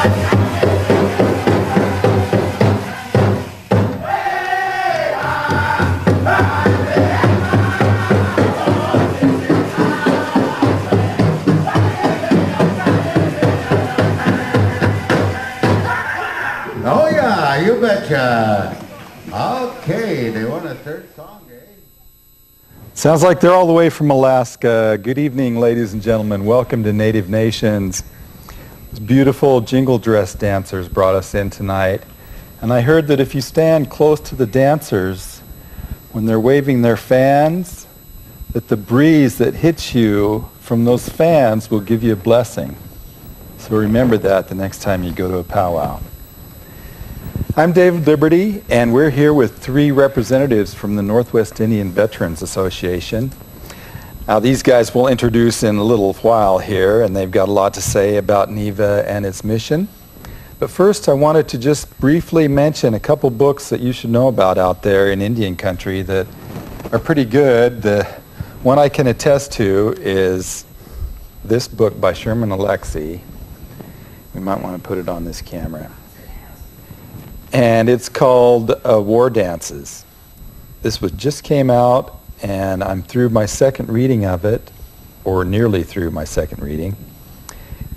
Oh yeah, you betcha. Okay, they want a third song, eh? Sounds like they're all the way from Alaska. Good evening, ladies and gentlemen. Welcome to Native Nations. These beautiful jingle dress dancers brought us in tonight. And I heard that if you stand close to the dancers when they're waving their fans, that the breeze that hits you from those fans will give you a blessing. So remember that the next time you go to a powwow. I'm David Liberty, and we're here with three representatives from the Northwest Indian Veterans Association. Now, these guys we'll introduce in a little while here, and they've got a lot to say about NIVA and its mission. But first, I wanted to just briefly mention a couple books that you should know about out there in Indian country that are pretty good. The one I can attest to is this book by Sherman Alexie. We might want to put it on this camera. And it's called War Dances. This just came out, and I'm through my second reading of it, or nearly through my second reading.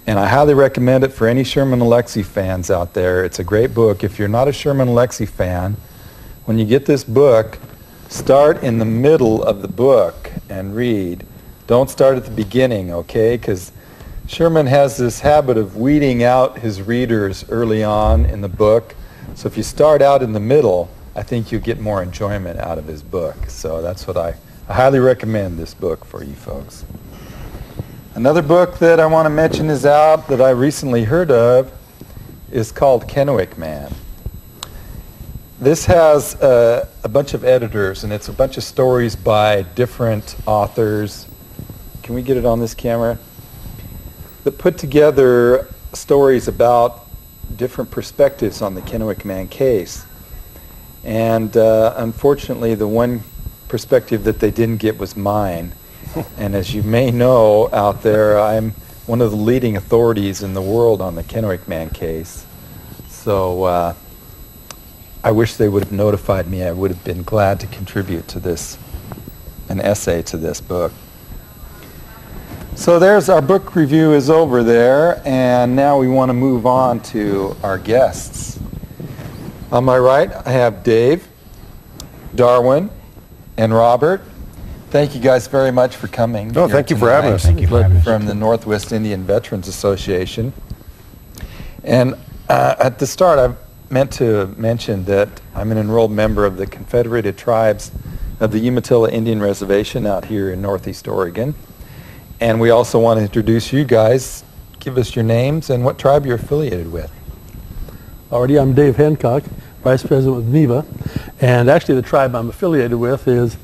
And I highly recommend it for any Sherman Alexie fans out there. It's a great book. If you're not a Sherman Alexie fan, when you get this book, start in the middle of the book and read. Don't start at the beginning, okay? Because Sherman has this habit of weeding out his readers early on in the book. So if you start out in the middle, I think you get more enjoyment out of his book. So that's what I highly recommend this book for you folks. Another book that I want to mention is out that I recently heard of is called Kennewick Man. This has a bunch of editors, and it's a bunch of stories by different authors. Can we get it on this camera? That put together stories about different perspectives on the Kennewick Man case. And unfortunately, the one perspective that they didn't get was mine. And as you may know out there, I'm one of the leading authorities in the world on the Kennewick Man case. So I wish they would have notified me. I would have been glad to contribute to this, an essay to this book. So there's our book review is over there, and now we want to move on to our guests. On my right, I have Dave, Darwin, and Robert. Thank you guys very much for coming. No, thank you for having us. Thank you for having us. From the Northwest Indian Veterans Association. And at the start, I meant to mention that I'm an enrolled member of the Confederated Tribes of the Umatilla Indian Reservation out here in Northeast Oregon. And we also want to introduce you guys. Give us your names and what tribe you're affiliated with. Already, I'm Dave Hancock, Vice President with NIVA. And actually, the tribe I'm affiliated with is,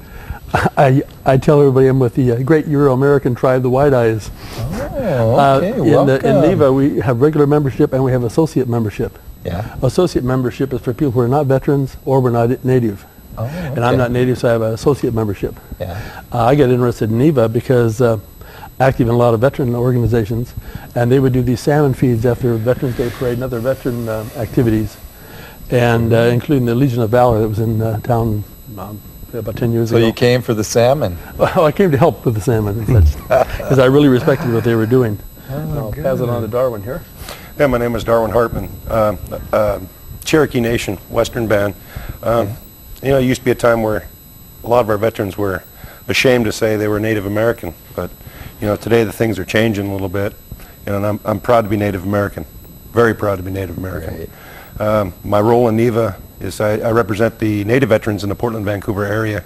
I tell everybody I'm with the great Euro-American tribe, the White Eyes. Oh, okay, welcome. In NIVA, we have regular membership and we have associate membership. Yeah. Associate membership is for people who are not veterans or were not native. Oh, okay. And I'm not native, so I have an associate membership. Yeah. I get interested in NIVA because active in a lot of veteran organizations, and they would do these salmon feeds after Veterans Day Parade and other veteran activities, and including the Legion of Valor that was in town about 10 years ago. So you came for the salmon? Well, I came to help with the salmon because I really respected what they were doing. I'll pass it on to Darwin here. Yeah, my name is Darwin Hartman, Cherokee Nation, Western Band. You know, it used to be a time where a lot of our veterans were ashamed to say they were Native American, but you know, today the things are changing a little bit, and I'm proud to be Native American, very proud to be Native American. Right. My role in NIVA is I represent the Native veterans in the Portland, Vancouver area.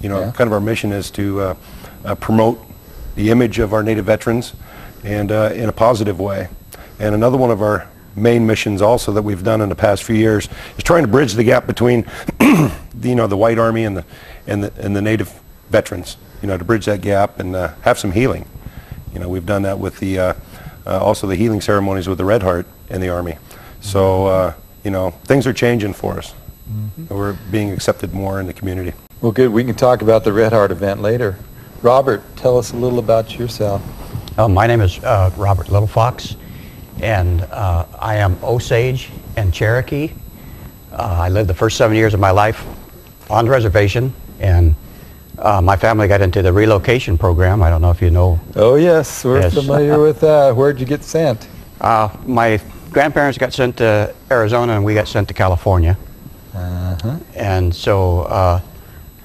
You know, kind of our mission is to promote the image of our Native veterans and in a positive way. And another one of our main missions also that we've done in the past few years is trying to bridge the gap between the White Army and the Native veterans, you know, to bridge that gap and have some healing. You know, we've done that with the also the healing ceremonies with the Red Heart in the Army. So you know, things are changing for us. We're being accepted more in the community. Well, good. We can talk about the Red Heart event later. Robert, tell us a little about yourself. My name is Robert Little Fox, and I am Osage and Cherokee. I lived the first 7 years of my life on the reservation, and my family got into the relocation program. I don't know if you know. Oh yes, we're familiar with that. Where'd you get sent? My grandparents got sent to Arizona, and we got sent to California. And so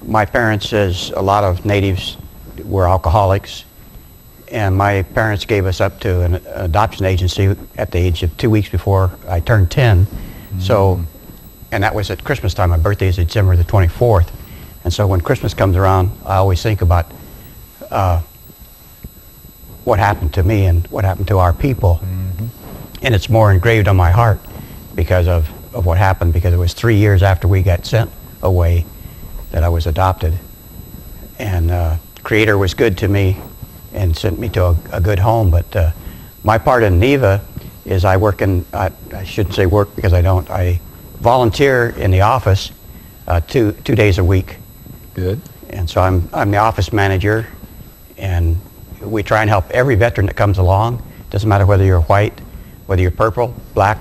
my parents, as a lot of natives, were alcoholics, and my parents gave us up to an adoption agency at the age of 2 weeks before I turned 10. So, and that was at Christmas time. My birthday is December the 24th. And so when Christmas comes around, I always think about what happened to me and what happened to our people. And it's more engraved on my heart because of what happened, because it was 3 years after we got sent away that I was adopted. And Creator was good to me and sent me to a good home. But my part in NIVA is I work in, I shouldn't say work because I don't, I volunteer in the office 2 days a week. Good. And so I'm the office manager, and we try and help every veteran that comes along. Doesn't matter whether you're white, whether you're purple, black,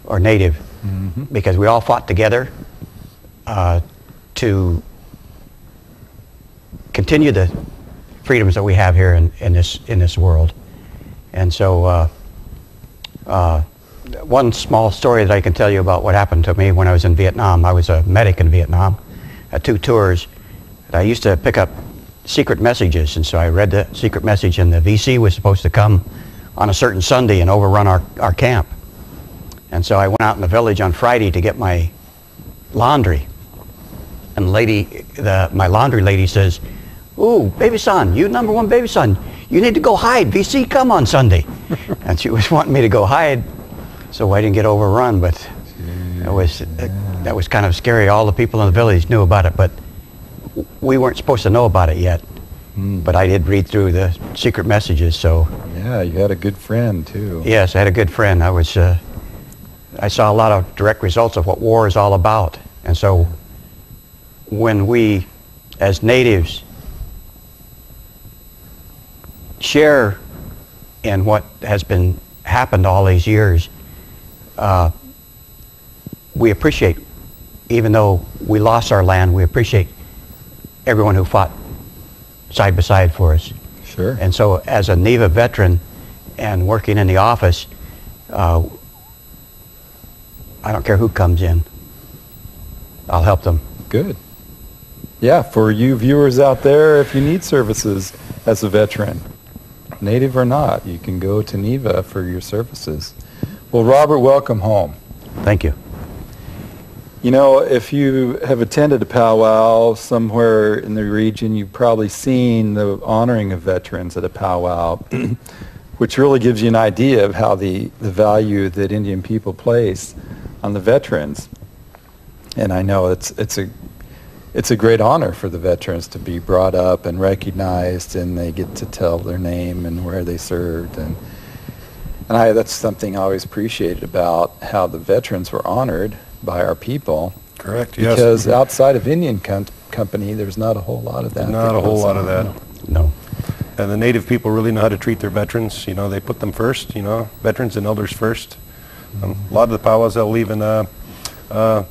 or native, because we all fought together to continue the freedoms that we have here in this world. And so one small story that I can tell you about what happened to me when I was in Vietnam. I was a medic in Vietnam at 2 tours. And I used to pick up secret messages, and so I read the secret message, and the VC was supposed to come on a certain Sunday and overrun our camp. And so I went out in the village on Friday to get my laundry. And the lady, my laundry lady says, "Ooh, baby son, you #1 baby son, you need to go hide. VC come on Sunday." And she was wanting me to go hide, so I didn't get overrun. But that was kind of scary. All the people in the village knew about it, but we weren't supposed to know about it yet. But I did read through the secret messages, so. Yeah, you had a good friend too. Yes, I had a good friend. I saw a lot of direct results of what war is all about. And so when we, as natives, share in what has been happened all these years, we appreciate, even though we lost our land, we appreciate everyone who fought side by side for us. Sure. And so as a NIVA veteran and working in the office, I don't care who comes in, I'll help them. Good. Yeah, for you viewers out there, if you need services as a veteran, native or not, you can go to NIVA for your services. Well, Robert, welcome home. Thank you. You know, if you have attended a powwow somewhere in the region, you've probably seen the honoring of veterans at a powwow, which really gives you an idea of how the value that Indian people place on the veterans. And I know it's a great honor for the veterans to be brought up and recognized, and they get to tell their name and where they served. And that's something I always appreciated about how the veterans were honored by our people. Correct, yes. Because outside of Indian company, there's not a whole lot of that. Not a whole lot of that. No. And the native people really know how to treat their veterans. You know, they put them first, you know, veterans and elders first. A lot of the powwows, they'll even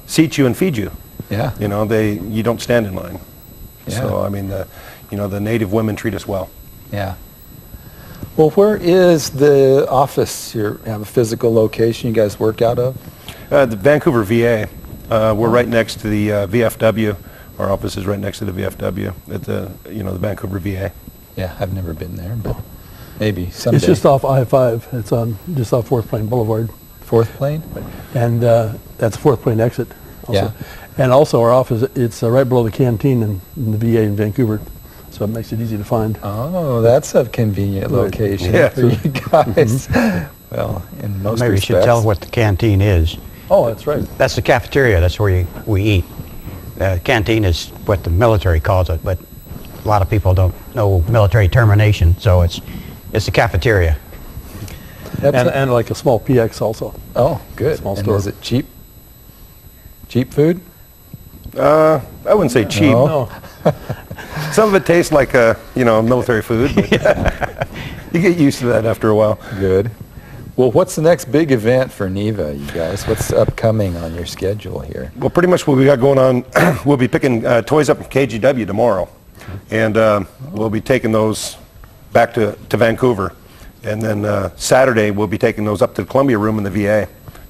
seat you and feed you. Yeah. You know, you don't stand in line. Yeah. So, I mean, the native women treat us well. Yeah. Well, where is the office? You have a physical location you guys work out of? The Vancouver VA. We're right next to the VFW. Our office is right next to the VFW at the Vancouver VA. Yeah, I've never been there, but maybe someday. It's just off I-5. It's on just off 4th Plain Boulevard. 4th Plain? And that's 4th Plain exit also. Yeah. And also our office, it's right below the canteen in the VA in Vancouver, so it makes it easy to find. Oh, that's a convenient location for you guys. Well, in most Maybe respects. you should tell what the canteen is. Oh, that's right. That's the cafeteria. That's where we eat. Canteen is what the military calls it, but a lot of people don't know military termination, so it's the cafeteria. And like a small PX also. Oh, good. Small and store. is it cheap? Cheap food? I wouldn't say cheap. No. Some of it tastes like military food. But you get used to that after a while. Good. Well, what's the next big event for NIVA, you guys? What's upcoming on your schedule here? Well, pretty much what we got going on, we'll be picking toys up from KGW tomorrow, and we'll be taking those back to Vancouver, and then Saturday we'll be taking those up to the Columbia Room in the VA,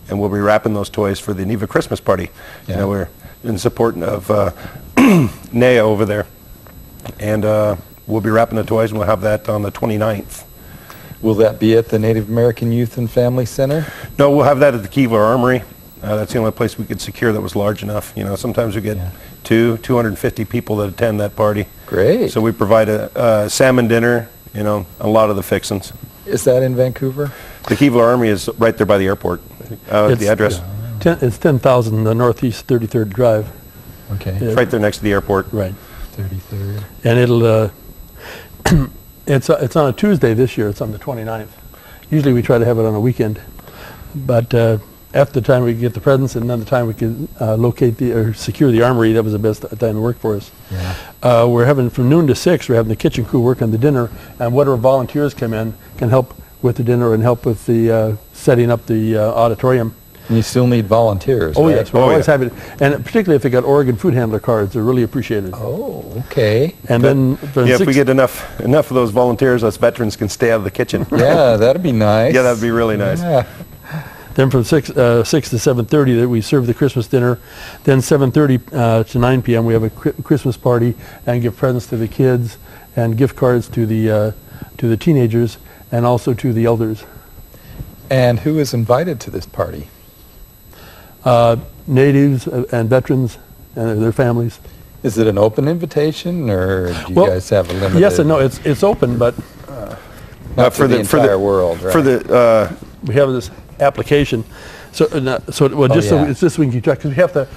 and we'll be wrapping those toys for the NIVA Christmas party. Yeah. You know, we're in support of NIA over there, and we'll be wrapping the toys, and we'll have that on the 29th. Will that be at the Native American Youth and Family Center? No, we'll have that at the Kevlar Armory. That's the only place we could secure that was large enough. You know, sometimes we get 250 people that attend that party. Great. So we provide a salmon dinner, you know, a lot of the fixins. Is that in Vancouver? The Kevlar Armory is right there by the airport. The address. It's 10,000 Northeast 33rd Drive. Okay. It's right there next to the airport. Right. 33rd. And it'll, it's on a Tuesday this year. It's on the 29th. Usually we try to have it on a weekend. But after the time we get the presents and then the time we can locate or secure the armory, that was the best time to work for us. Yeah. We're having from noon to 6, we're having the kitchen crew work on the dinner, and whatever volunteers come in can help with the dinner and help with the setting up the auditorium. And you still need volunteers, Oh right? yes, we're always happy, and particularly if they got Oregon food handler cards, they're really appreciated. Oh, okay. And then from Yeah, if we get enough of those volunteers, us veterans can stay out of the kitchen. Yeah, that'd be nice. Yeah, that'd be really nice. Yeah. Then from 6 to 7:30 that we serve the Christmas dinner. Then 7:30 to 9 p.m. we have a Christmas party and give presents to the kids and gift cards to the teenagers and also to the elders. And who is invited to this party? Natives and veterans and their families. Is it an open invitation, or do you guys have a limited? Yes and no. It's open, but not for the entire world, right? For the we have this application. So it's just so we can keep track, because we have to.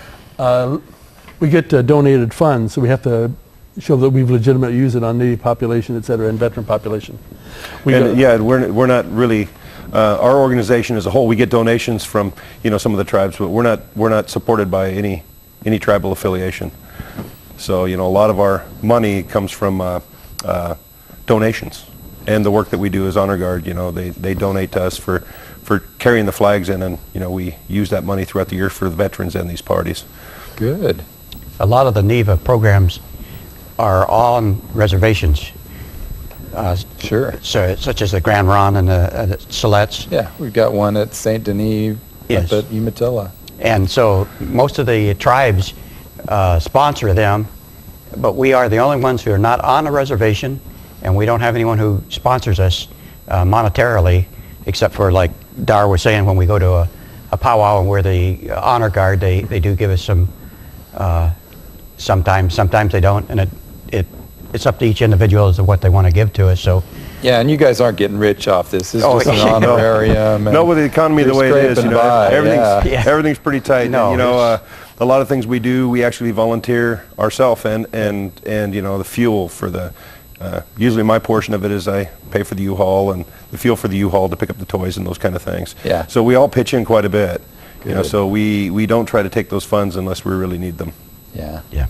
We get donated funds, so we have to show that we've legitimately used it on Native population, et cetera, and veteran population. We're not really. Our organization as a whole, we get donations from some of the tribes, but we're not supported by any tribal affiliation. So a lot of our money comes from donations, and the work that we do as Honor Guard. They donate to us for carrying the flags in, and we use that money throughout the year for the veterans and these parties. Good. A lot of the NIVA programs are on reservations. Sure. So, such as the Grand Ronde and the Silettes. Yeah, we've got one at St. Denis Yes. up at Umatilla. And so most of the tribes sponsor them, but we are the only ones who are not on a reservation, and we don't have anyone who sponsors us monetarily, except for, like Dar was saying, when we go to a powwow and we're the Honor Guard, they do give us some, sometimes they don't, and it's up to each individual as to what they want to give to us. So, Yeah, and you guys aren't getting rich off this. This is just an honorarium. No, with the economy the way it is, everything's pretty tight. No, and, a lot of things we do, we actually volunteer ourselves, and the fuel for the. Usually my portion of it is I pay for the U-Haul and the fuel for the U-Haul to pick up the toys and those kind of things. Yeah. So we all pitch in quite a bit. Good. So we don't try to take those funds unless we really need them. Yeah. yeah.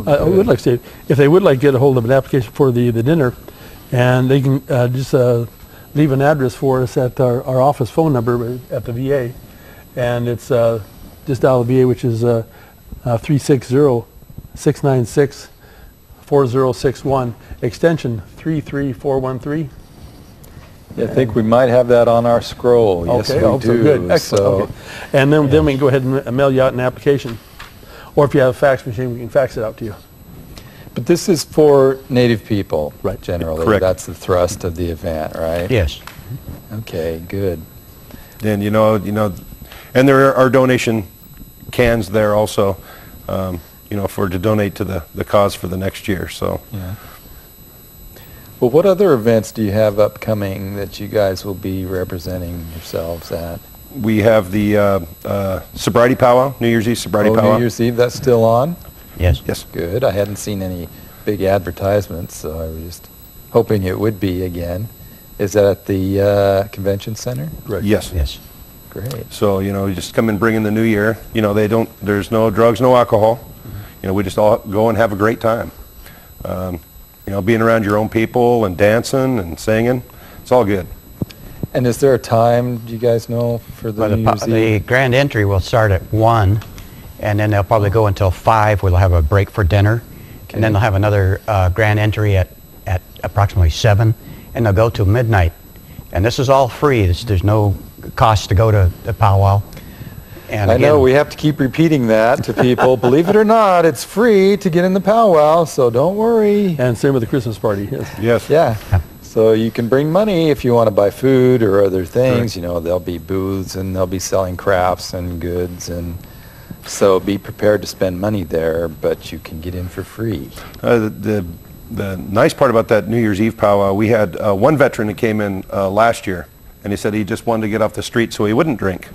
I would like to say, if they would like to get a hold of an application for the dinner, and they can just leave an address for us at our office phone number at the VA, and it's just out of the VA, which is 360-696-4061, extension 33413. Yeah, I think we might have that on our scroll. Yes, Okay, we so do. good, excellent. So, Okay. And then we can go ahead and mail you out an application. Or if you have a fax machine, we can fax it out to you. but this is for Native people, Right. generally. Correct. That's the thrust of the event, right? Yes. Okay, good. And and there are donation cans there also, to donate to the cause for the next year. So. Yeah. Well, what other events do you have upcoming that you guys will be representing yourselves at? We have the sobriety powwow, New Year's Eve sobriety powwow. New Year's Eve, that's still on? Yes. Yes. Good. I hadn't seen any big advertisements, so I was just hoping it would be again. Is that at the convention center? Right. Yes. Yes. Great. So, you just come and bring in the new year. There's no drugs, no alcohol. We just all go and have a great time. Being around your own people and dancing and singing, it's all good. And is there a time, do you guys know, for the New Year's Eve? The grand entry will start at 1, and then they'll probably go until 5, where they'll have a break for dinner. Okay. And then they'll have another grand entry at approximately 7, and they'll go till midnight. And this is all free. There's no cost to go to the powwow. And I know we have to keep repeating that to people. Believe it or not, it's free to get in the powwow, so don't worry. And same with the Christmas party. Yes. Yes. Yeah. So you can bring money if you want to buy food or other things. You know, there'll be booths and they'll be selling crafts and goods, and so be prepared to spend money there, but you can get in for free. The nice part about that New Year's Eve powwow, we had one veteran that came in last year, and he said he just wanted to get off the street so he wouldn't drink,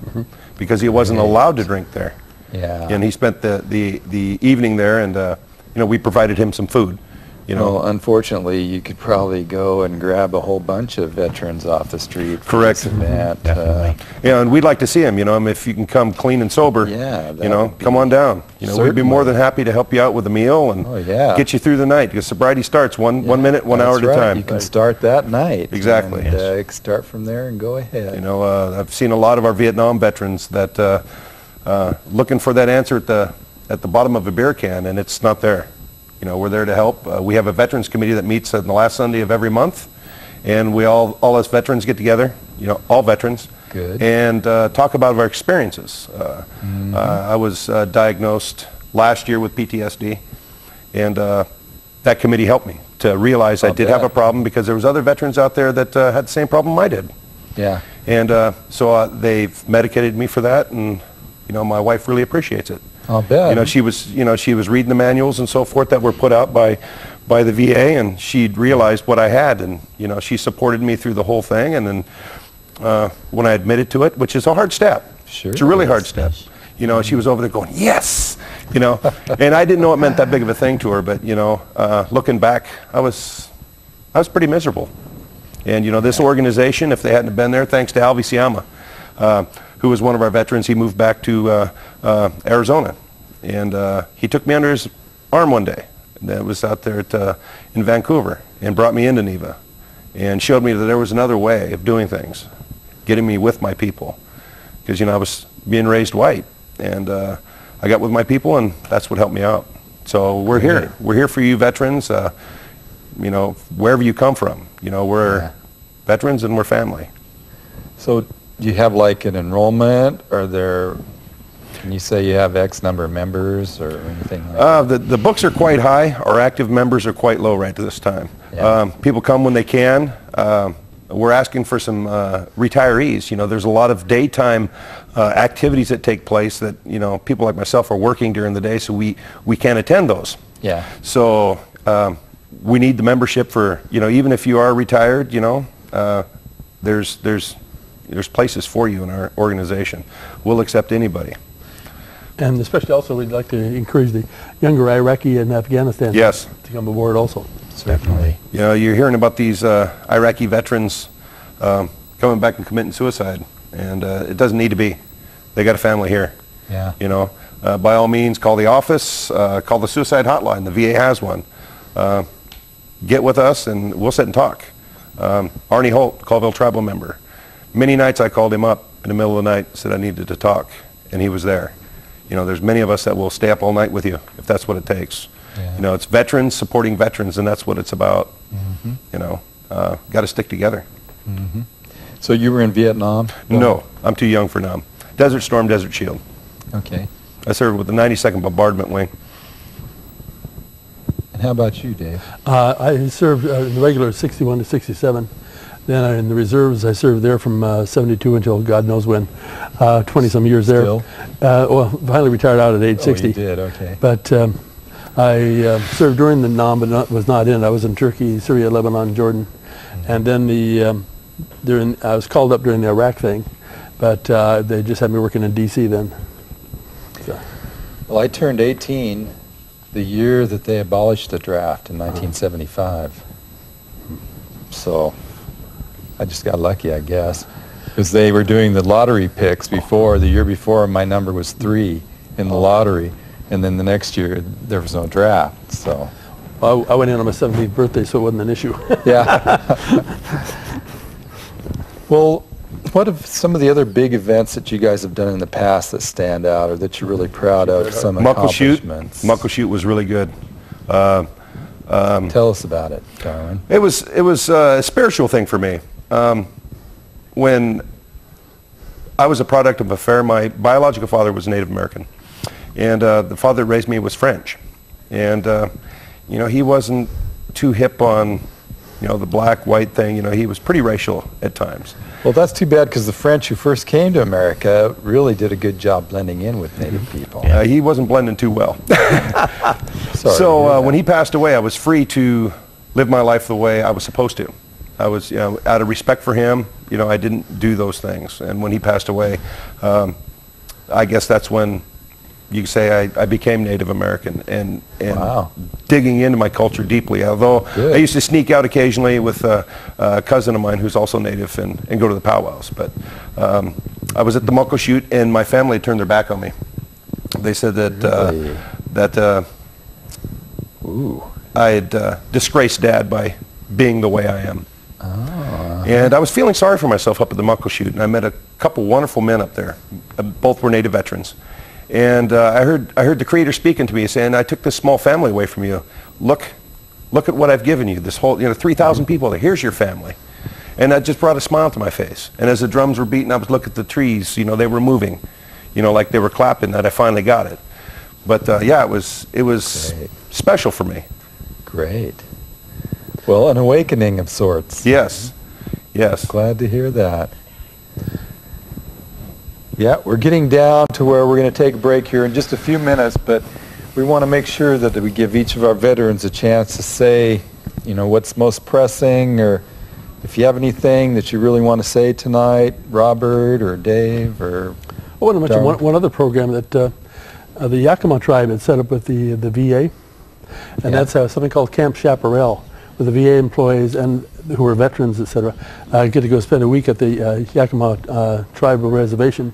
because he wasn't allowed to drink there. Yeah. And he spent the evening there, and you know, we provided him some food. You know, well, unfortunately, you could probably go and grab a whole bunch of veterans off the street. Correct. Definitely. Yeah, and we'd like to see him. You know, if you can come clean and sober. Yeah. You know, come on down. You know, we'd be more than happy to help you out with a meal and get you through the night, because sobriety starts one minute, 1 hour at a time. You can start that night. Exactly. And, start from there and go ahead. You know, I've seen a lot of our Vietnam veterans that looking for that answer at the bottom of a beer can, and it's not there. You know, we're there to help. We have a veterans committee that meets on the last Sunday of every month, and we all us veterans get together, you know, all veterans, and talk about our experiences. I was diagnosed last year with PTSD, and that committee helped me to realize I did have a problem, because there was other veterans out there that had the same problem I did. Yeah. And so they've medicated me for that, and you know, my wife really appreciates it. I'll bet. You know, she was reading the manuals and so forth that were put out by the VA, and she'd realized what I had, and you know, she supported me through the whole thing. And then when I admitted to it, which is a hard step, it's a really hard step. You know, she was over there going, yes, you know, and I didn't know it meant that big of a thing to her, but you know, looking back, I was pretty miserable. And you know, this organization, if they hadn't have been there, thanks to Alvy Siama, who was one of our veterans, he moved back to Arizona, and he took me under his arm one day, and that was out there in Vancouver, and brought me into NIVA, and showed me that there was another way of doing things, getting me with my people, because you know, I was being raised white, and I got with my people, and that's what helped me out. So we're here. We're here for you veterans, you know, wherever you come from. You know, we're veterans and we're family. So do you have like an enrollment? Can you say you have X number of members or anything like that? The books are quite high. Our active members are quite low right at this time. Yeah. People come when they can. We're asking for some retirees. You know, there's a lot of daytime activities that take place that, you know, people like myself are working during the day, so we can't attend those. Yeah. So we need the membership for, you know, even if you are retired, you know, there's places for you in our organization. We'll accept anybody. And especially also, we'd like to encourage the younger Iraqi and Afghanistan to come aboard also. Certainly. You know, you're hearing about these Iraqi veterans coming back and committing suicide, and it doesn't need to be. They got a family here. Yeah. You know, by all means, call the office, call the suicide hotline. The VA has one. Get with us, and we'll sit and talk. Arnie Holt, Colville tribal member. Many nights I called him up in the middle of the night, said I needed to talk, and he was there. You know, there's many of us that will stay up all night with you if that's what it takes. Yeah. You know, it's veterans supporting veterans, and that's what it's about. Mm-hmm. You know, got to stick together. Mm-hmm. So you were in Vietnam? No, I'm too young for now. Desert Storm, Desert Shield. Okay. I served with the 92nd Bombardment Wing. And how about you, Dave? I served in the regular 61 to 67. Then in the reserves, I served there from 72 until God knows when, 20-some years there. Still? Well, finally retired out at age 60. Oh, you did, okay. But I served during the NAM, but was not in. I was in Turkey, Syria, Lebanon, Jordan. Mm-hmm. And then I was called up during the Iraq thing, but they just had me working in D.C. then. So. Well, I turned 18 the year that they abolished the draft in 1975. So I just got lucky, I guess, because they were doing the lottery picks before. The year before, my number was 3 in the lottery, and then the next year there was no draft. So I went in on my 17th birthday, so it wasn't an issue. Yeah. Well, what are some of the other big events that you guys have done in the past that stand out or that you're really proud of, some accomplishments? Muckleshoot was really good. Tell us about it, Darwin. It was a spiritual thing for me. When I was a product of affair, my biological father was Native American, and the father that raised me was French, and you know, he wasn't too hip on, you know, the black-white thing. You know, he was pretty racial at times. Well, that's too bad, because the French who first came to America really did a good job blending in with Native people. He wasn't blending too well. Sorry, so when he passed away, I was free to live my life the way I was supposed to. I was, you know, out of respect for him, you know, I didn't do those things. And when he passed away, I guess that's when you could say I became Native American and wow. digging into my culture deeply. Although I used to sneak out occasionally with a cousin of mine who's also Native and go to the powwows. But I was at the Muckleshoot and my family turned their back on me. They said that I had disgraced Dad by being the way I am. And I was feeling sorry for myself up at the Muckleshoot, and I met a couple wonderful men up there. Both were Native veterans. And I heard the Creator speaking to me saying, I took this small family away from you. Look at what I've given you. This whole, 3,000 people there. Here's your family. And that just brought a smile to my face. And as the drums were beating, I was looking at the trees. They were moving, like they were clapping. That I finally got it. But yeah, it was Great. Special for me. Great. Well, an awakening of sorts. Yes. Yes. Glad to hear that. Yeah, we're getting down to where we're going to take a break here in just a few minutes, but we want to make sure that we give each of our veterans a chance to say, what's most pressing, or if you have anything that you really want to say tonight, Robert or Dave or I want to mention one other program that the Yakima tribe had set up with the VA, and that's something called Camp Chaparral, where the VA employees and who are veterans, etc., get to go spend a week at the Yakima tribal reservation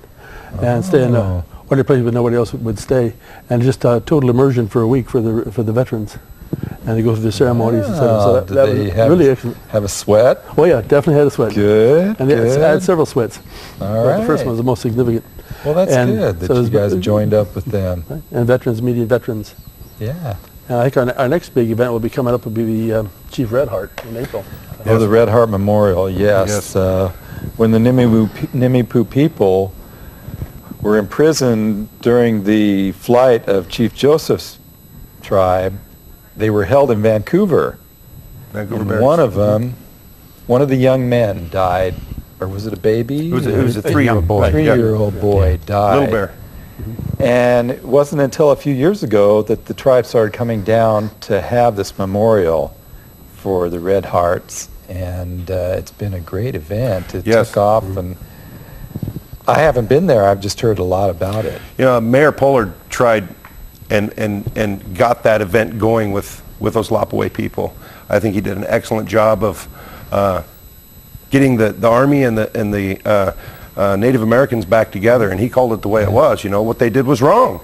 and stay in a place where nobody else would stay, and just total immersion for a week for the veterans, and they go through the ceremonies, etc. So that they was have, really excellent. Have a sweat? Oh yeah, definitely had a sweat. Good. And I had several sweats. All But right. the first one was the most significant. Well, that's good that you guys joined up with them. And veterans meeting veterans. Yeah. And I think our next big event will be coming up will be the Chief Red Heart in April. Oh, the Red Heart Memorial, yes. When the Nimipu people were imprisoned during the flight of Chief Joseph's tribe, they were held in Vancouver. Vancouver And Barracks. one of them, one of the young men died, or was it a baby? It was a 3-year-old boy. A 3-year-old boy died. Little Bear. And it wasn't until a few years ago that the tribe started coming down to have this memorial for the Red Hearts, and it's been a great event. It took off, and I haven't been there. I've just heard a lot about it. Mayor Pollard tried and got that event going with those Lapaway people. I think he did an excellent job of getting the Army and the Native Americans back together, and he called it the way it was. What they did was wrong.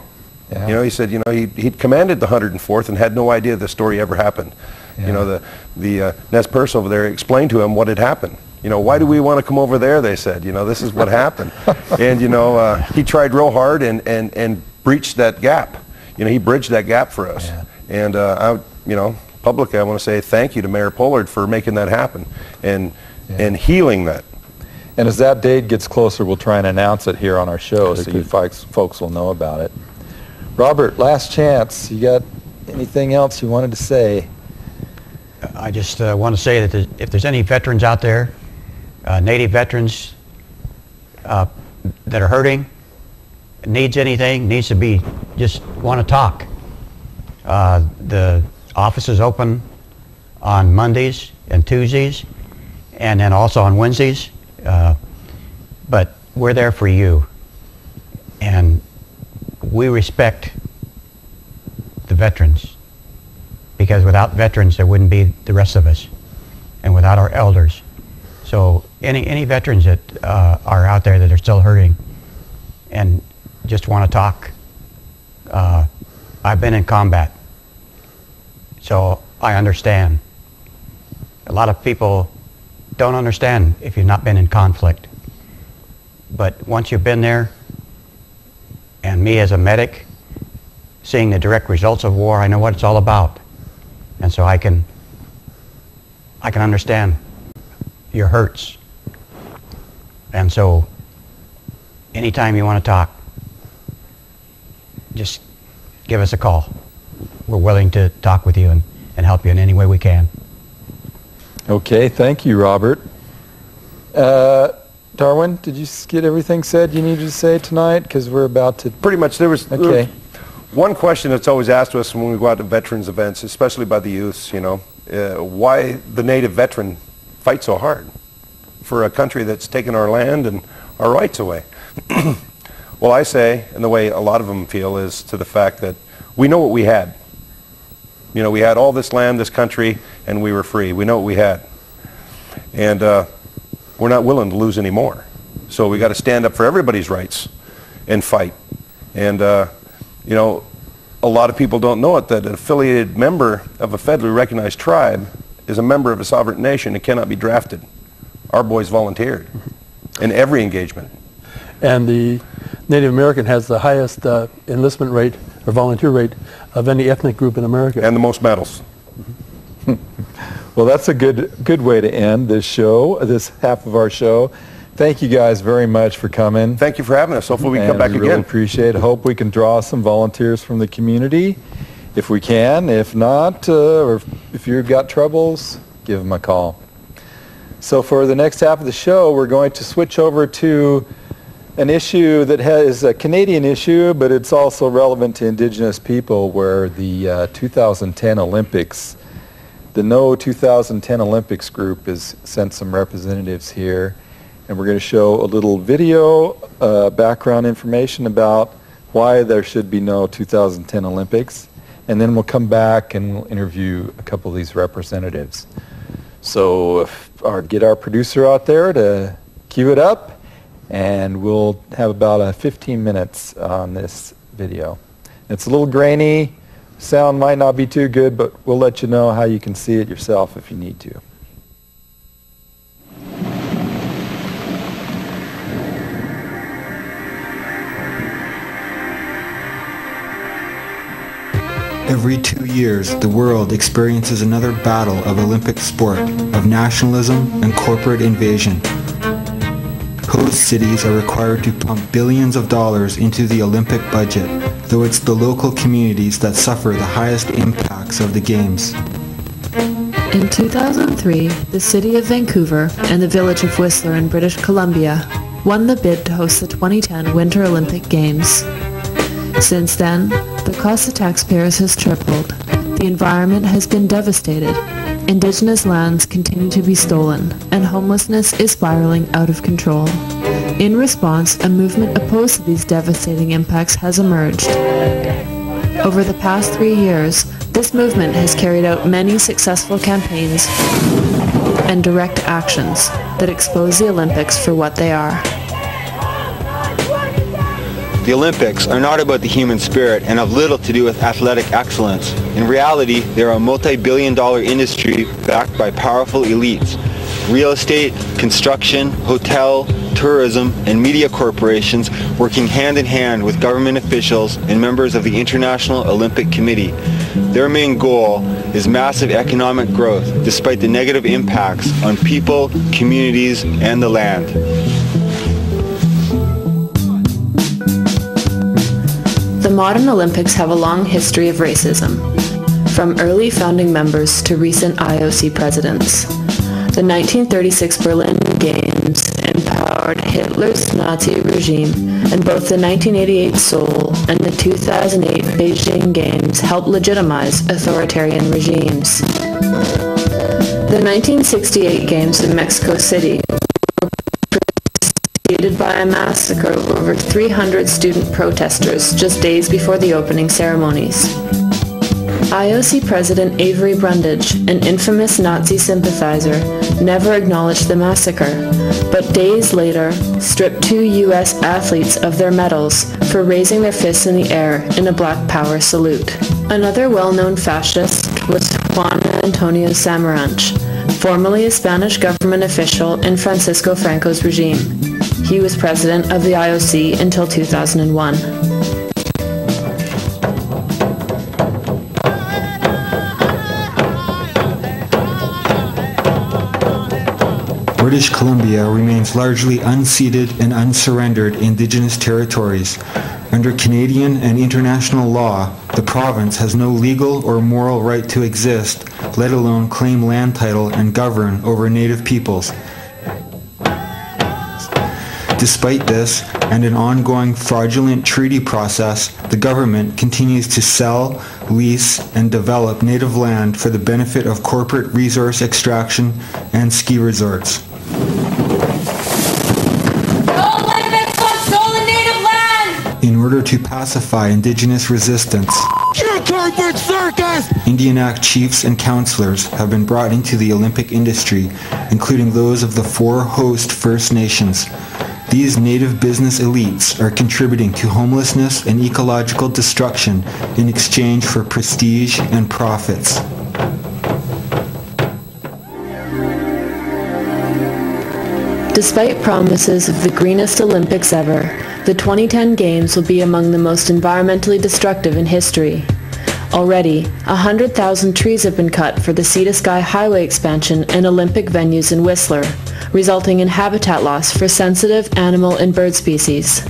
Yeah. He said, he'd commanded the 104th and had no idea the story ever happened. Yeah. The Nez Perce over there explained to him what had happened. Why do we want to come over there? They said, this is what happened. And he tried real hard and breached that gap. He bridged that gap for us. Yeah. And publicly, I want to say thank you to Mayor Pollard for making that happen and healing that. And as that date gets closer, we'll try and announce it here on our show so you folks will know about it. Robert, last chance. You got anything else you wanted to say? I just want to say that if there's any veterans out there, Native veterans that are hurting, needs anything, needs to be, just want to talk. The office is open on Mondays and Tuesdays, and then also on Wednesdays. But we're there for you, and we respect the veterans, because without veterans there wouldn't be the rest of us, and without our elders. So any veterans that are out there that are still hurting and just want to talk, I've been in combat, so I understand. A lot of people don't understand if you've not been in conflict. But once you've been there, and me as a medic, seeing the direct results of war, I know what it's all about. And so I can understand your hurts. And so anytime you want to talk, just give us a call. We're willing to talk with you and help you in any way we can. Okay, thank you, Robert. Darwin, did you get everything said you needed to say tonight? Because we're about to... Pretty much. There was Okay. one question that's always asked to us when we go out to veterans events, especially by the youths, why the native veteran fight so hard for a country that's taken our land and our rights away. Well, I say, and the way a lot of them feel, is to the fact that we know what we had. We had all this land, this country, and we were free. We know what we had. And we're not willing to lose any more. So we got to stand up for everybody's rights and fight. And, a lot of people don't know it, that an affiliated member of a federally recognized tribe is a member of a sovereign nation and cannot be drafted. Our boys volunteered in every engagement. And the Native American has the highest enlistment rate or volunteer rate of any ethnic group in America. And the most medals. Well, that's a good way to end this show, this half of our show. Thank you guys very much for coming. Thank you for having us. Hopefully we can come back we again. Really appreciate it. Hope we can draw some volunteers from the community if we can. If not, or if you've got troubles, give them a call. So for the next half of the show, we're going to switch over to an issue that is a Canadian issue, but it's also relevant to Indigenous people, where the 2010 Olympics, the No 2010 Olympics group has sent some representatives here, and we're going to show a little video, background information about why there should be no 2010 Olympics, and then we'll come back and we'll interview a couple of these representatives. So get our producer out there to cue it up, and we'll have about 15 minutes on this video. It's a little grainy. Sound might not be too good, but we'll let you know how you can see it yourself if you need to. Every 2 years, the world experiences another battle of Olympic sport, of nationalism and corporate invasion. Host cities are required to pump billions of dollars into the Olympic budget, though it's the local communities that suffer the highest impacts of the Games. In 2003, the city of Vancouver and the village of Whistler in British Columbia won the bid to host the 2010 Winter Olympic Games. Since then, the cost to taxpayers has tripled, the environment has been devastated, Indigenous lands continue to be stolen, and homelessness is spiraling out of control. In response, a movement opposed to these devastating impacts has emerged. Over the past 3 years, this movement has carried out many successful campaigns and direct actions that expose the Olympics for what they are. The Olympics are not about the human spirit and have little to do with athletic excellence. In reality, they are a multi-billion-dollar industry backed by powerful elites. Real estate, construction, hotel, tourism, and media corporations working hand in hand with government officials and members of the International Olympic Committee. Their main goal is massive economic growth despite the negative impacts on people, communities, and the land. The modern Olympics have a long history of racism, from early founding members to recent IOC presidents. The 1936 Berlin Games empowered Hitler's Nazi regime, and both the 1988 Seoul and the 2008 Beijing Games helped legitimize authoritarian regimes. The 1968 Games in Mexico City were preceded by a massacre of over 300 student protesters just days before the opening ceremonies. IOC President Avery Brundage, an infamous Nazi sympathizer, never acknowledged the massacre, but days later stripped 2 U.S. athletes of their medals for raising their fists in the air in a Black Power salute. Another well-known fascist was Juan Antonio Samaranch, formerly a Spanish government official in Francisco Franco's regime. He was president of the IOC until 2001. British Columbia remains largely unceded and unsurrendered Indigenous territories. Under Canadian and international law, the province has no legal or moral right to exist, let alone claim land title and govern over Native peoples. Despite this, and an ongoing fraudulent treaty process, the government continues to sell, lease, and develop Native land for the benefit of corporate resource extraction and ski resorts. In order to pacify Indigenous resistance, Indian Act chiefs and councillors have been brought into the Olympic industry, including those of the 4 host First Nations. These Native business elites are contributing to homelessness and ecological destruction in exchange for prestige and profits. Despite promises of the greenest Olympics ever, the 2010 Games will be among the most environmentally destructive in history. Already, 100,000 trees have been cut for the Sea to Sky Highway expansion and Olympic venues in Whistler, resulting in habitat loss for sensitive animal and bird species.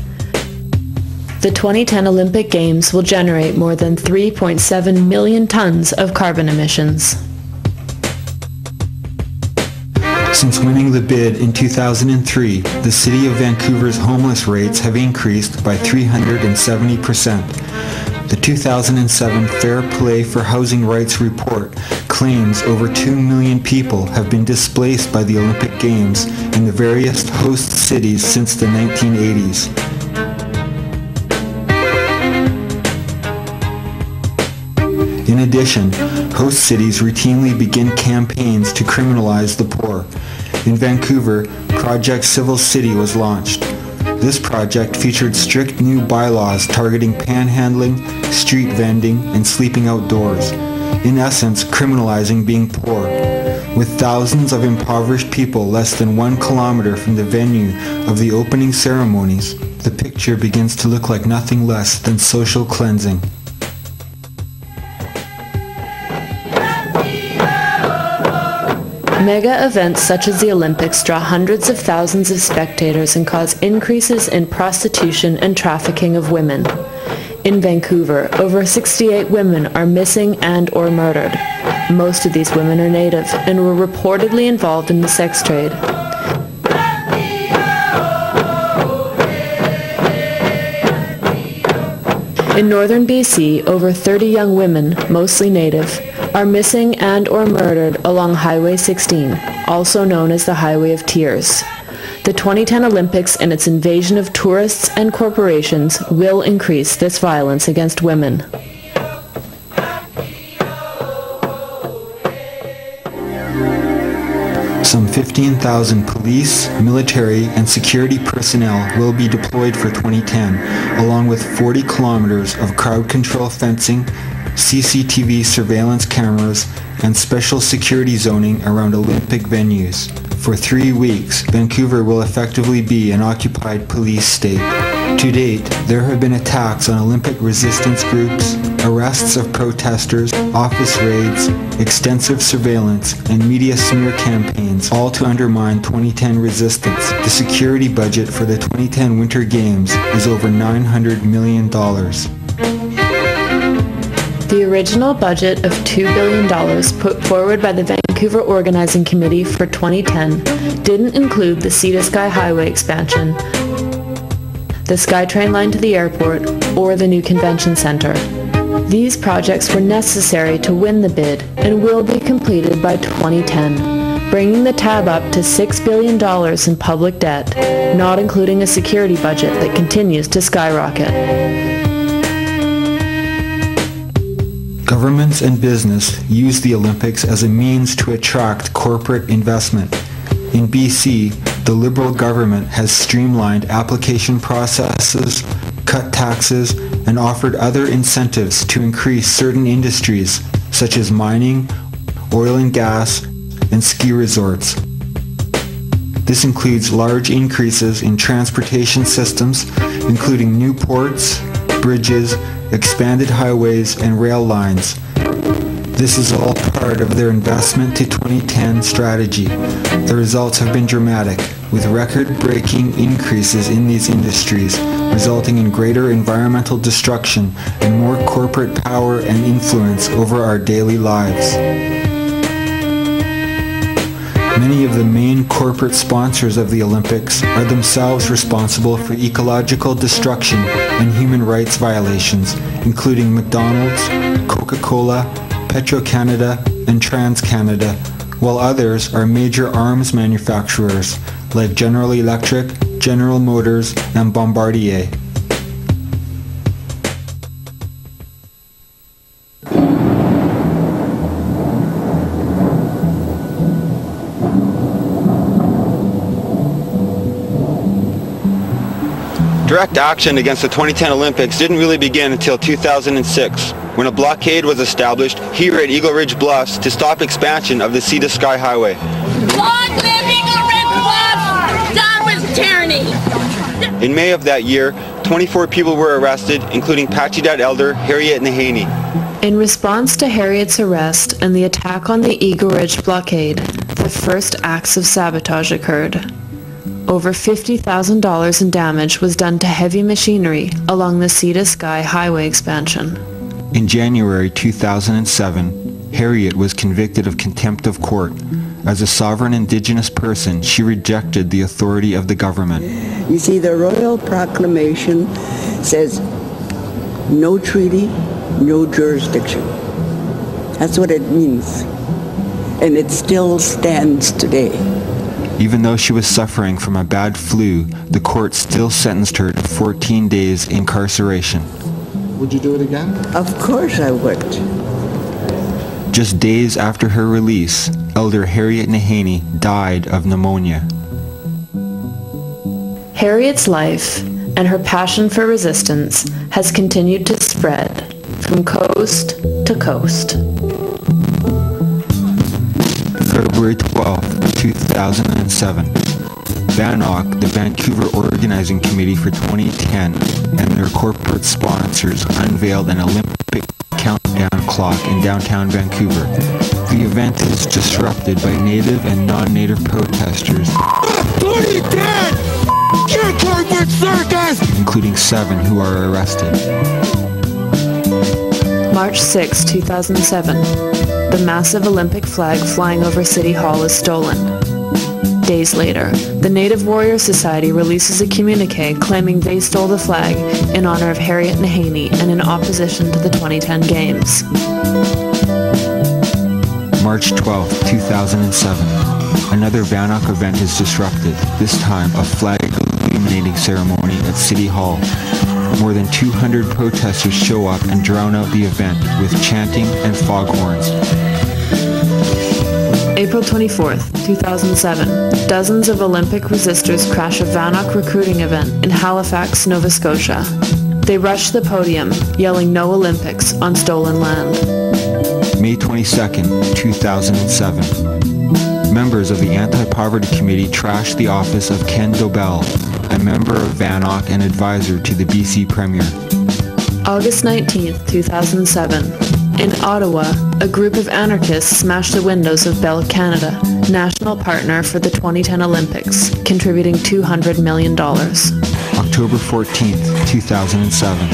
The 2010 Olympic Games will generate more than 3.7 million tons of carbon emissions. Since winning the bid in 2003, the City of Vancouver's homeless rates have increased by 370%. The 2007 Fair Play for Housing Rights report claims over 2 million people have been displaced by the Olympic Games in the various host cities since the 1980s. In addition, host cities routinely begin campaigns to criminalize the poor. In Vancouver, Project Civil City was launched. This project featured strict new bylaws targeting panhandling, street vending, and sleeping outdoors, in essence criminalizing being poor. With thousands of impoverished people less than 1 kilometer from the venue of the opening ceremonies, the picture begins to look like nothing less than social cleansing. Mega events such as the Olympics draw hundreds of thousands of spectators and cause increases in prostitution and trafficking of women. In Vancouver, over 68 women are missing and or murdered. Most of these women are Native and were reportedly involved in the sex trade. In northern BC, over 30 young women, mostly Native, are missing and or murdered along Highway 16, also known as the Highway of Tears. The 2010 Olympics and its invasion of tourists and corporations will increase this violence against women. Some 15,000 police, military, and security personnel will be deployed for 2010, along with 40 kilometers of crowd control fencing, CCTV surveillance cameras, and special security zoning around Olympic venues. For 3 weeks, Vancouver will effectively be an occupied police state. To date, there have been attacks on Olympic resistance groups, arrests of protesters, office raids, extensive surveillance, and media smear campaigns, all to undermine 2010 resistance. The security budget for the 2010 Winter Games is over $900 million. The original budget of $2 billion put forward by the Vancouver Organizing Committee for 2010 didn't include the Sea to Sky Highway expansion, the SkyTrain line to the airport, or the new convention center. These projects were necessary to win the bid and will be completed by 2010, bringing the tab up to $6 billion in public debt, not including a security budget that continues to skyrocket. Governments and business use the Olympics as a means to attract corporate investment. In BC, the Liberal government has streamlined application processes, cut taxes, and offered other incentives to increase certain industries such as mining, oil and gas, and ski resorts. This includes large increases in transportation systems, including new ports, bridges, expanded highways, and rail lines. This is all part of their investment to 2010 strategy. The results have been dramatic, with record-breaking increases in these industries, resulting in greater environmental destruction and more corporate power and influence over our daily lives. Many of the main corporate sponsors of the Olympics are themselves responsible for ecological destruction and human rights violations, including McDonald's, Coca-Cola, Petro-Canada, and TransCanada, while others are major arms manufacturers like General Electric, General Motors, and Bombardier. Direct action against the 2010 Olympics didn't really begin until 2006, when a blockade was established here at Eagle Ridge Bluffs to stop expansion of the Sea to Sky Highway. Long live Eagle Ridge Bluffs! Down with tyranny! In May of that year, 24 people were arrested, including Pacheedaht elder Harriet Nahaney. In response to Harriet's arrest and the attack on the Eagle Ridge blockade, the first acts of sabotage occurred. Over $50,000 in damage was done to heavy machinery along the Sea to Sky highway expansion. In January 2007, Harriet was convicted of contempt of court. As a sovereign Indigenous person, she rejected the authority of the government. You see, the Royal Proclamation says no treaty, no jurisdiction. That's what it means. And it still stands today. Even though she was suffering from a bad flu, the court still sentenced her to 14 days incarceration. Would you do it again? Of course I would. Just days after her release, Elder Harriet Nahaney died of pneumonia. Harriet's life and her passion for resistance has continued to spread from coast to coast. February 12, 2007. VANOC, the Vancouver Organizing Committee for 2010, and their corporate sponsors unveiled an Olympic countdown clock in downtown Vancouver. The event is disrupted by Native and non-Native protesters, including 7 who are arrested. March 6, 2007. The massive Olympic flag flying over City Hall is stolen. Days later, the Native Warrior Society releases a communique claiming they stole the flag in honor of Harriet Nahaney and in opposition to the 2010 Games. March 12, 2007. Another VANOC event is disrupted, this time a flag illuminating ceremony at City Hall. More than 200 protesters show up and drown out the event with chanting and foghorns. April 24th, 2007. Dozens of Olympic resistors crash a VANOC recruiting event in Halifax, Nova Scotia. They rush the podium, yelling "No Olympics" on stolen land. May 22nd, 2007. Members of the Anti-Poverty Committee trashed the office of Ken Dobell, a member of VANOC and advisor to the BC Premier. August 19th, 2007. In Ottawa, a group of anarchists smashed the windows of Bell Canada, national partner for the 2010 Olympics, contributing $200 million. October 14th, 2007.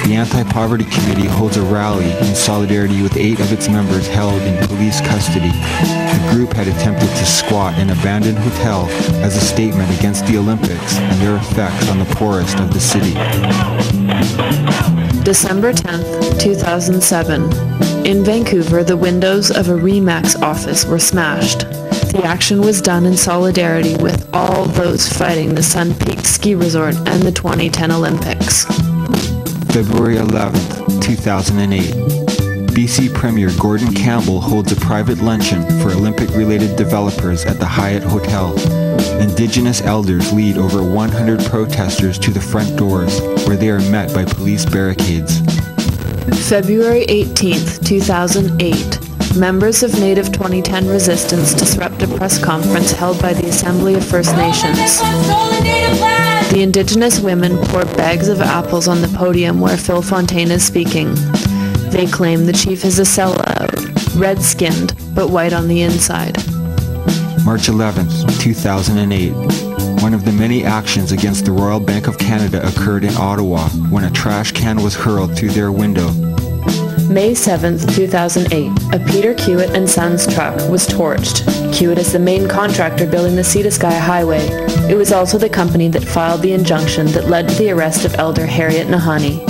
The Anti-Poverty Committee holds a rally in solidarity with 8 of its members held in police custody. The group had attempted to squat an abandoned hotel as a statement against the Olympics and their effects on the poorest of the city. December 10th, 2007. In Vancouver, the windows of a RE/MAX office were smashed. The action was done in solidarity with all those fighting the Sun Peak Ski Resort and the 2010 Olympics. February 11th, 2008. BC Premier Gordon Campbell holds a private luncheon for Olympic-related developers at the Hyatt Hotel. Indigenous elders lead over 100 protesters to the front doors, where they are met by police barricades. February 18th, 2008. members of Native 2010 Resistance disrupt a press conference held by the Assembly of First Nations. The Indigenous women pour bags of apples on the podium where Phil Fontaine is speaking. They claim the chief is a sellout, red-skinned, but white on the inside. March 11th, 2008. One of the many actions against the Royal Bank of Canada occurred in Ottawa when a trash can was hurled through their window. May 7th, 2008, a Peter Kiewit and Sons truck was torched. Kiewit is the main contractor building the Sea to Sky Highway. It was also the company that filed the injunction that led to the arrest of Elder Harriet Nahani.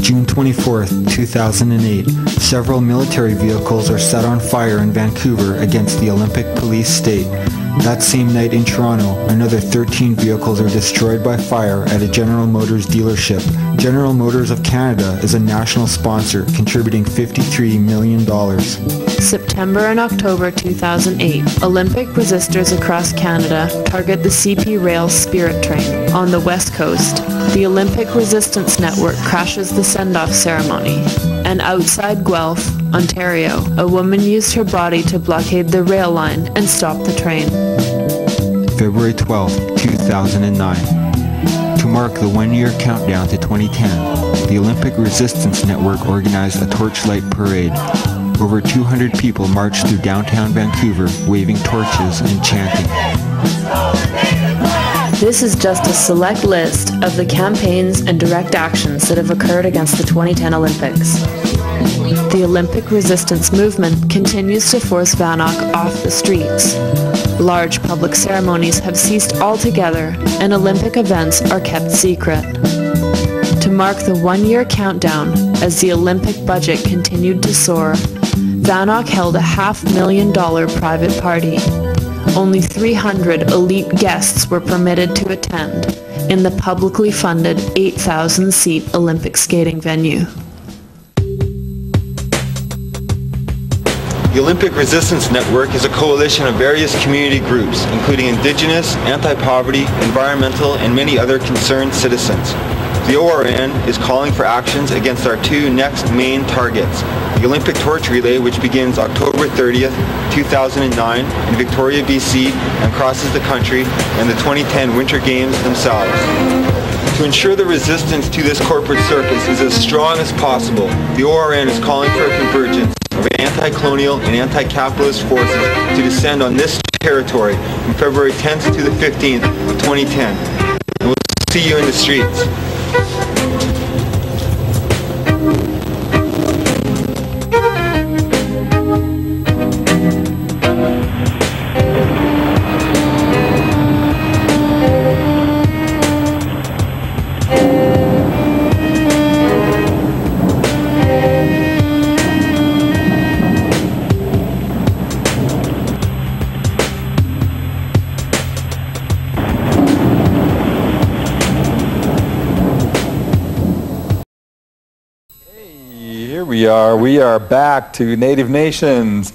June 24th, 2008. Several military vehicles are set on fire in Vancouver against the Olympic Police State. That same night in Toronto, another 13 vehicles are destroyed by fire at a General Motors dealership. General Motors of Canada is a national sponsor, contributing $53 million. September and October 2008, Olympic resistors across Canada target the CP Rail Spirit train. On the west coast, the Olympic Resistance Network crashes the send-off ceremony. And outside Guelph, Ontario, a woman used her body to blockade the rail line and stop the train. February 12, 2009. To mark the one-year countdown to 2010, the Olympic Resistance Network organized a torchlight parade. Over 200 people marched through downtown Vancouver, waving torches and chanting. This is just a select list of the campaigns and direct actions that have occurred against the 2010 Olympics. The Olympic resistance movement continues to force Vanok off the streets. Large public ceremonies have ceased altogether, and Olympic events are kept secret. To mark the one-year countdown, as the Olympic budget continued to soar, Vanok held a $500,000 private party. Only 300 elite guests were permitted to attend in the publicly funded 8,000-seat Olympic skating venue. The Olympic Resistance Network is a coalition of various community groups, including Indigenous, anti-poverty, environmental, and many other concerned citizens. The ORN is calling for actions against our two next main targets: the Olympic Torch Relay, which begins October 30th, 2009 in Victoria, BC, and crosses the country, and the 2010 Winter Games themselves. To ensure the resistance to this corporate circus is as strong as possible, the ORN is calling for a convergence of anti-colonial and anti-capitalist forces to descend on this territory from February 10th to the 15th of 2010. And we'll see you in the streets. We are back to Native Nations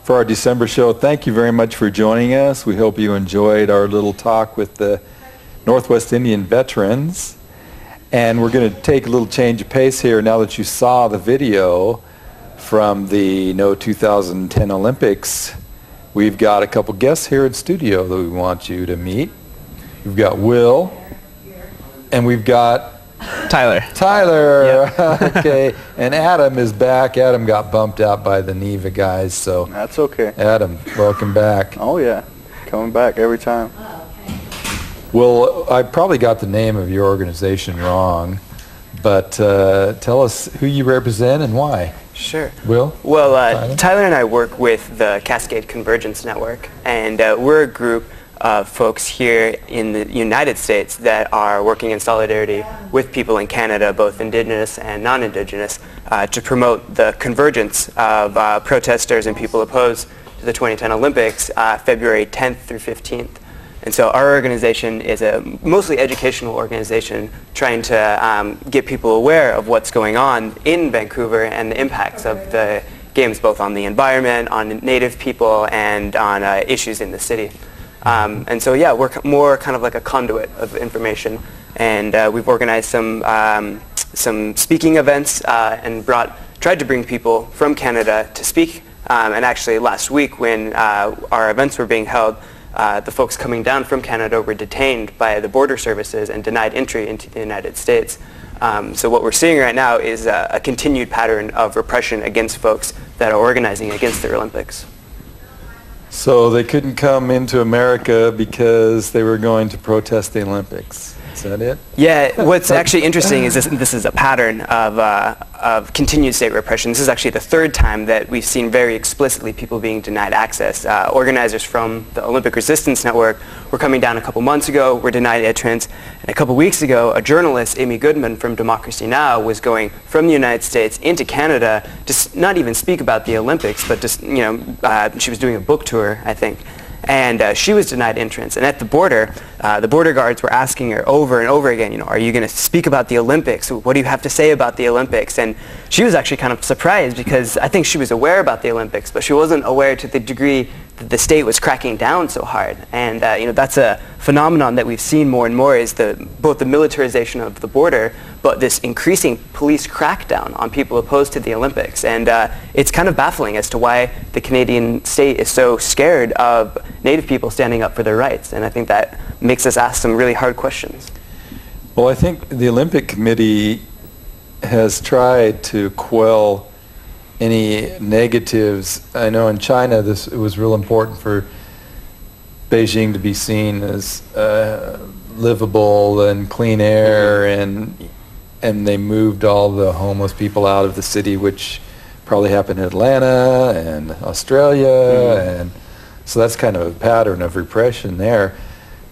for our December show. Thank you very much for joining us. We hope you enjoyed our little talk with the Northwest Indian veterans. And we're going to take a little change of pace here now that you saw the video from the 2010 Olympics. We've got a couple guests here in studio that we want you to meet. We've got Will, and we've got Tyler. Yep. Okay, and Adam is back. Adam got bumped out by the NIVA guys, so that's okay. Adam, welcome back. Oh yeah, coming back every time. Well, I probably got the name of your organization wrong, but tell us who you represent and why. Sure. Will? Well, Tyler and I work with the Cascade Convergence Network, and we're a group of folks here in the United States that are working in solidarity with people in Canada, both Indigenous and non-Indigenous, to promote the convergence of protesters and people opposed to the 2010 Olympics, February 10th through 15th. And so our organization is a mostly educational organization trying to get people aware of what's going on in Vancouver and the impacts of the games both on the environment, on Native people, and on issues in the city. And so yeah, we're more kind of like a conduit of information, and we've organized some speaking events and tried to bring people from Canada to speak And actually last week when our events were being held, the folks coming down from Canada were detained by the border services and denied entry into the United States. So what we're seeing right now is a continued pattern of repression against folks that are organizing against the Olympics. So they couldn't come into America because they were going to protest the Olympics. Is that it? Yeah, what's actually interesting is this is a pattern of continued state repression. This is actually the third time that we've seen very explicitly people being denied access. Organizers from the Olympic Resistance Network were coming down a couple months ago, were denied entrance, and a couple weeks ago, a journalist, Amy Goodman from Democracy Now!, was going from the United States into Canada to not even speak about the Olympics, but just, she was doing a book tour, I think. And she was denied entrance. And at the border guards were asking her over and over again, are you going to speak about the Olympics? What do you have to say about the Olympics? And she was actually kind of surprised because I think she was aware about the Olympics, but she wasn't aware to the degree that the state was cracking down so hard. And that's a phenomenon that we've seen more and more is both the militarization of the border, but this increasing police crackdown on people opposed to the Olympics. And it's kind of baffling as to why the Canadian state is so scared of Native people standing up for their rights. And I think that makes us ask some really hard questions. Well, I think the Olympic Committee has tried to quell any negatives. I know in China it was real important for Beijing to be seen as livable and clean air, and they moved all the homeless people out of the city, which probably happened in Atlanta and Australia, and so that's kind of a pattern of repression there.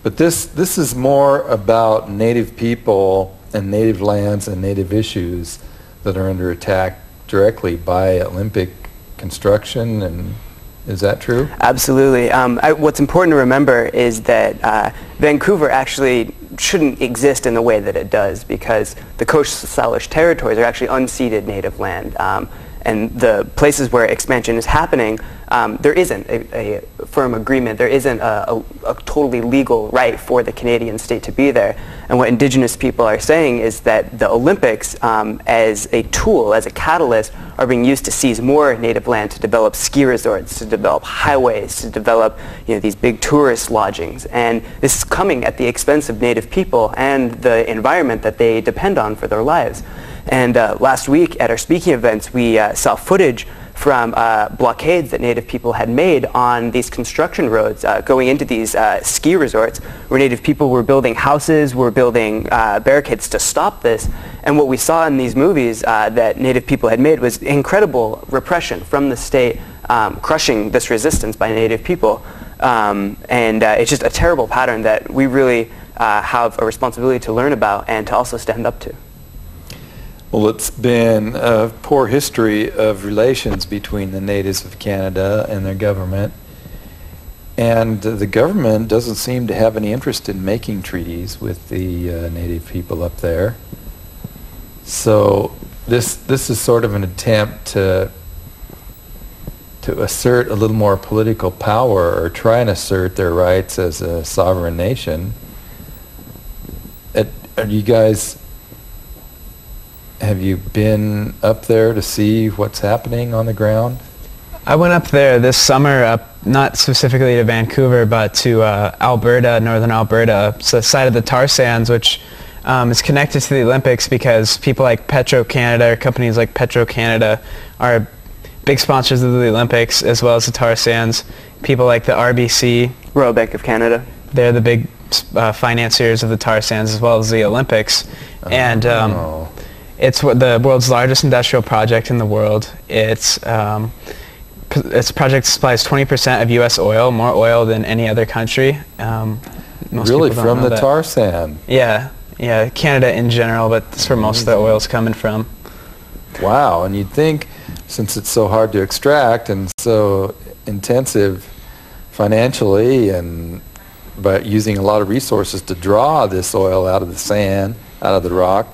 But this is more about Native people and Native lands and Native issues that are under attack directly by Olympic construction. And is that true? Absolutely. What's important to remember is that Vancouver actually shouldn't exist in the way that it does, because the Coast Salish territories are actually unceded Native land. And the places where expansion is happening, there isn't a firm agreement. There isn't a totally legal right for the Canadian state to be there. And what Indigenous people are saying is that the Olympics, as a tool, as a catalyst, are being used to seize more Native land, to develop ski resorts, to develop highways, to develop these big tourist lodgings. And this is coming at the expense of Native people and the environment that they depend on for their lives. And last week at our speaking events, we saw footage from blockades that Native people had made on these construction roads going into these ski resorts, where Native people were building houses, were building barricades to stop this. And what we saw in these movies that Native people had made was incredible repression from the state, crushing this resistance by Native people. And it's just a terrible pattern that we really have a responsibility to learn about and to also stand up to. Well, it's been a poor history of relations between the natives of Canada and their government. And the government doesn't seem to have any interest in making treaties with the native people up there. So this is sort of an attempt to assert a little more political power, or try and assert their rights as a sovereign nation. Are you guys... Have you been up there to see what's happening on the ground? I went up there this summer, not specifically to Vancouver, but to Alberta, northern Alberta. It's the site of the tar sands, which is connected to the Olympics because people like Petro-Canada, or companies like Petro-Canada, are big sponsors of the Olympics, as well as the tar sands. People like the RBC, Royal Bank of Canada, they're the big financiers of the tar sands as well as the Olympics. And it's the world's largest industrial project in the world. It's a project that supplies 20% of U.S. oil, more oil than any other country. Really, from the tar sand? Yeah, Canada in general, but that's where most of the oil's coming from. Wow, and you'd think, since it's so hard to extract and so intensive financially, and but using a lot of resources to draw this oil out of the sand, out of the rock,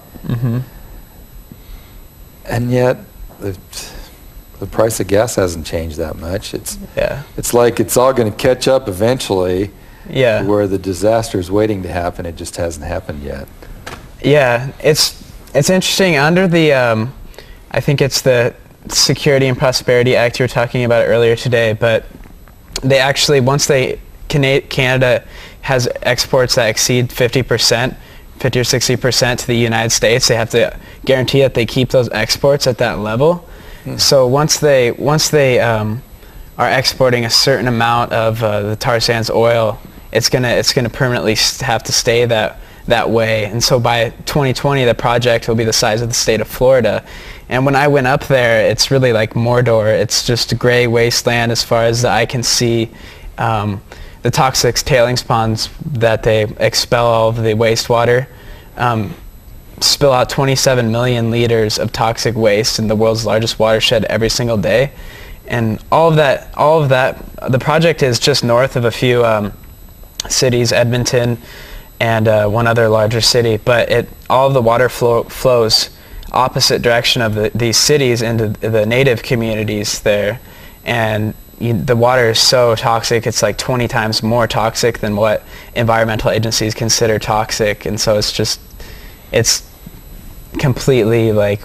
and yet the price of gas hasn't changed that much. It's like it's all going to catch up eventually. Yeah. Where the disaster is waiting to happen, it just hasn't happened yet. Yeah, it's interesting. Under the I think it's the Security and Prosperity Act, you were talking about it earlier today, but they actually, Canada has exports that exceed 50%, 50 or 60% to the United States, they have to guarantee that they keep those exports at that level. So once they are exporting a certain amount of the tar sands oil, it's gonna permanently have to stay that way. And so by 2020, the project will be the size of the state of Florida. And when I went up there, it's really like Mordor. It's just a gray wasteland as far as the eye can see. The toxic tailings ponds that they expel all of the wastewater spill out 27 million liters of toxic waste in the world's largest watershed every single day. And all of that, the project is just north of a few cities, Edmonton and one other larger city, but all of the water flows opposite direction of these cities into the native communities there. And the water is so toxic, it's like 20 times more toxic than what environmental agencies consider toxic. And so it's completely like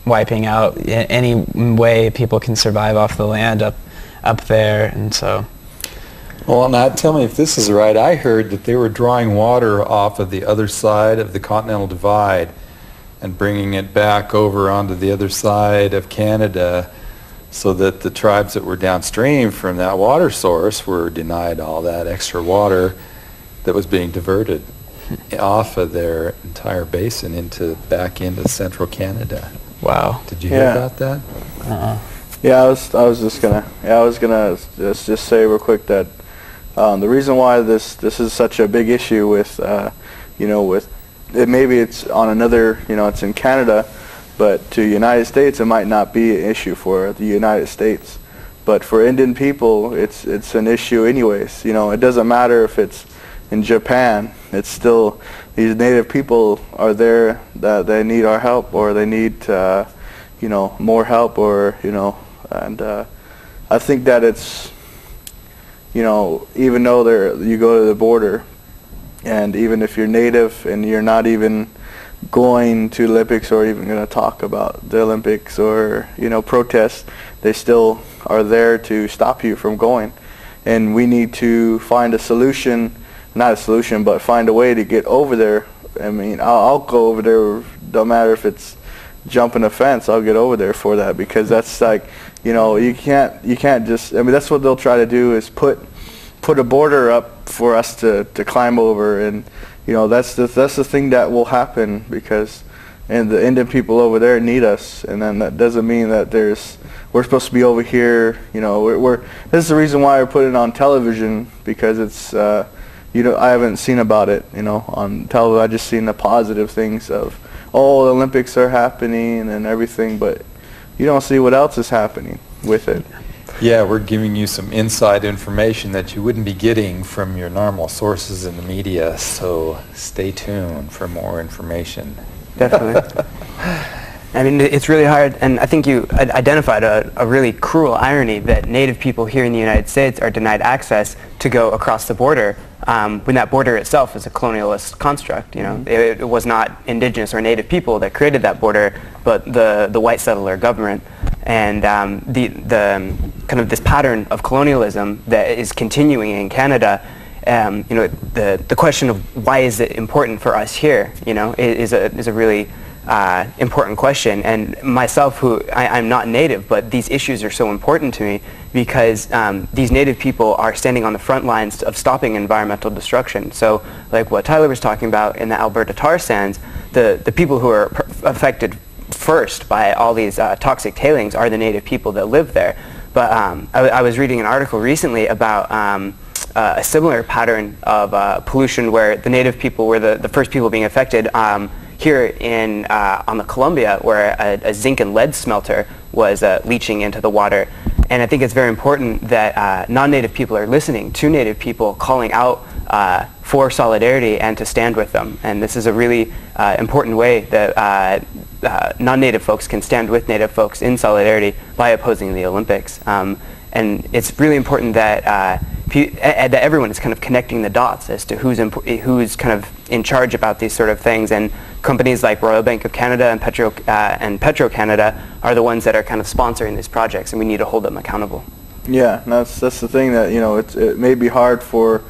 wiping out any way people can survive off the land up there. And so, well, now tell me if this is right. I heard that they were drawing water off of the other side of the Continental Divide and bringing it back over onto the other side of Canada, so that the tribes that were downstream from that water source were denied all that extra water that was being diverted off of their entire basin back into central Canada. Wow. Did you hear about that? Yeah, I was gonna just say real quick that the reason why this is such a big issue with maybe it's on another, it's in Canada, but to the United States it might not be an issue for the United States, but for Indian people it's an issue anyways. It doesn't matter if it's in Japan, it's still, these native people are there that they need our help, or they need more help, or and I think that it's even though you go to the border, and even if you're native and you're not even going to Olympics or even going to talk about the Olympics or protest, they still are there to stop you from going. And we need to find a solution, not a solution, but find a way to get over there. I mean, I'll go over there, don't matter if it's jumping a fence, I'll get over there for that, because that's like, you can't just, I mean, that's what they'll try to do, is put a border up for us to climb over, and that's the thing that will happen, because the Indian people over there need us, and then that doesn't mean that we're supposed to be over here. This is the reason why I put it on television, because it's I haven't seen about it on television. I just seen the positive things of, the Olympics are happening and everything, but you don't see what else is happening with it. Yeah, we're giving you some inside information that you wouldn't be getting from your normal sources in the media, so stay tuned for more information. Definitely. I mean, it's really hard, and I think you identified a really cruel irony that Native people here in the United States are denied access to go across the border, when that border itself is a colonialist construct. It was not Indigenous or Native people that created that border, but the white settler government. And the kind of this pattern of colonialism that is continuing in Canada, the question of why is it important for us here, is a really important question. And myself, who I'm not Native, but these issues are so important to me, because these Native people are standing on the front lines of stopping environmental destruction. So like what Tyler was talking about in the Alberta tar sands, the people who are affected first by all these toxic tailings are the Native people that live there. But I was reading an article recently about a similar pattern of pollution, where the Native people were the first people being affected here on the Columbia, where a zinc and lead smelter was leaching into the water. And I think it's very important that non-Native people are listening to Native people, calling out for solidarity and to stand with them. And this is a really important way that non-Native folks can stand with Native folks in solidarity by opposing the Olympics. And it's really important that that everyone is kind of connecting the dots as to who's kind of in charge about these sort of things, and companies like Royal Bank of Canada and Petro-Canada are the ones that are kind of sponsoring these projects, and we need to hold them accountable. Yeah, and that's the thing that, you know, it may be hard for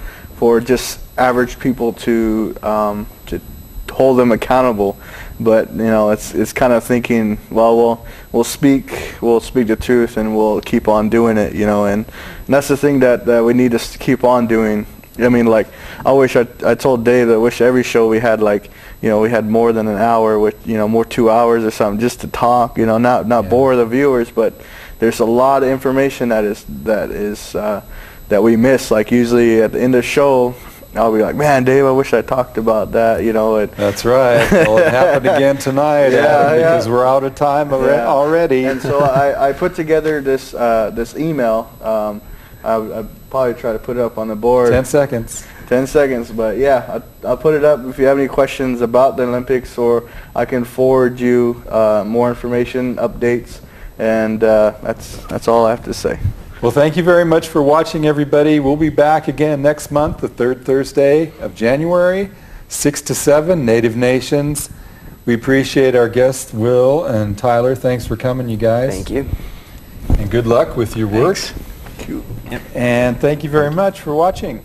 just average people to hold them accountable, but, you know, it's kind of thinking, well, we'll speak the truth and we'll keep on doing it, you know, and that's the thing that we need to keep on doing. I mean, like, I wish I told Dave that I wish every show we had, like, you know, we had more than an hour, with, you know, more 2 hours or something, just to talk, you know, not bore the viewers, but there's a lot of information that we miss. Like, usually at the end of the show, I'll be like, man, Dave, I wish I talked about that, you know. That's right. Well, it happened again tonight, because we're out of time already. And so I put together this email. I'll probably try to put it up on the board. 10 seconds. 10 seconds, but yeah, I'll put it up if you have any questions about the Olympics, or I can forward you more information, updates, and that's all I have to say. Well, thank you very much for watching, everybody. We'll be back again next month, the third Thursday of January, 6 to 7, Native Nations. We appreciate our guests, Will and Tyler. Thanks for coming, you guys. Thank you. And good luck with your work. Thanks. Thank you. And thank you very much for watching.